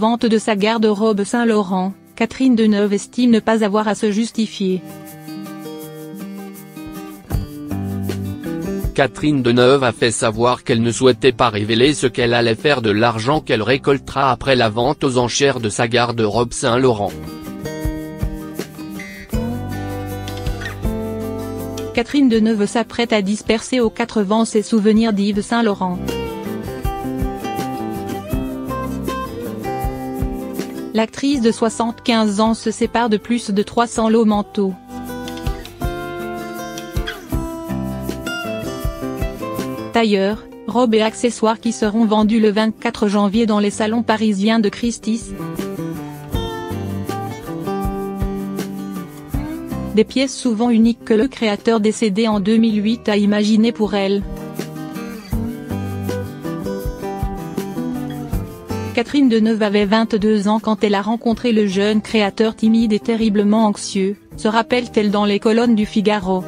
vente de sa garde-robe Saint-Laurent, Catherine Deneuve estime ne pas avoir à se justifier. Catherine Deneuve a fait savoir qu'elle ne souhaitait pas révéler ce qu'elle allait faire de l'argent qu'elle récoltera après la vente aux enchères de sa garde-robe Saint-Laurent. Catherine Deneuve s'apprête à disperser aux quatre vents ses souvenirs d'Yves Saint-Laurent. L'actrice de 75 ans se sépare de plus de 300 lots manteaux. Tailleurs, robes et accessoires qui seront vendus le 24 janvier dans les salons parisiens de Christie's. Des pièces souvent uniques que le créateur décédé en 2008 a imaginées pour elle. Catherine Deneuve avait 22 ans quand elle a rencontré le jeune créateur timide et terriblement anxieux, se rappelle-t-elle dans les colonnes du Figaro.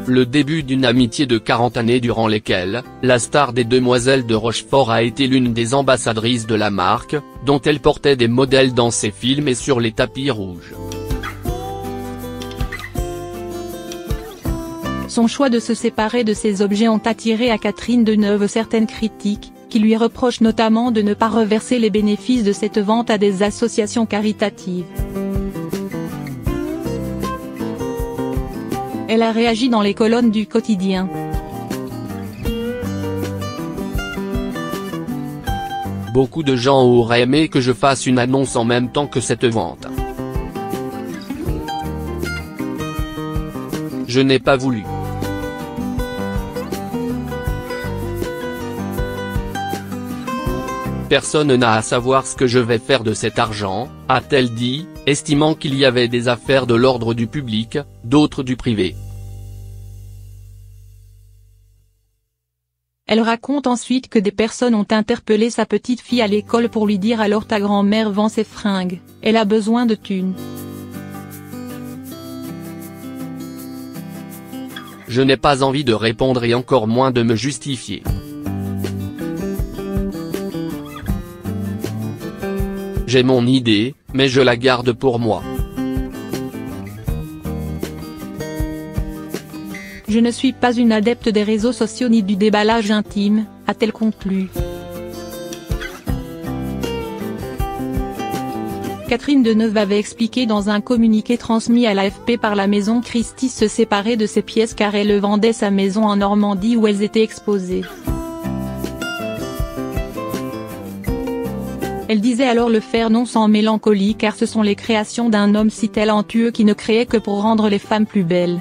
Le début d'une amitié de 40 années durant lesquelles, la star des Demoiselles de Rochefort a été l'une des ambassadrices de la marque, dont elle portait des modèles dans ses films et sur les tapis rouges. Son choix de se séparer de ces objets ont attiré à Catherine Deneuve certaines critiques, qui lui reprochent notamment de ne pas reverser les bénéfices de cette vente à des associations caritatives. Elle a réagi dans les colonnes du quotidien. Beaucoup de gens auraient aimé que je fasse une annonce en même temps que cette vente. Je n'ai pas voulu. Personne n'a à savoir ce que je vais faire de cet argent, a-t-elle dit, estimant qu'il y avait des affaires de l'ordre du public, d'autres du privé. Elle raconte ensuite que des personnes ont interpellé sa petite fille à l'école pour lui dire alors ta grand-mère vend ses fringues, elle a besoin de thunes. Je n'ai pas envie de répondre et encore moins de me justifier. J'ai mon idée, mais je la garde pour moi. Je ne suis pas une adepte des réseaux sociaux ni du déballage intime, a-t-elle conclu. Catherine Deneuve avait expliqué dans un communiqué transmis à l'AFP par la maison Christie se séparer de ses pièces car elle vendait sa maison en Normandie où elles étaient exposées. Elle disait alors le faire non sans mélancolie car ce sont les créations d'un homme si talentueux qui ne créait que pour rendre les femmes plus belles.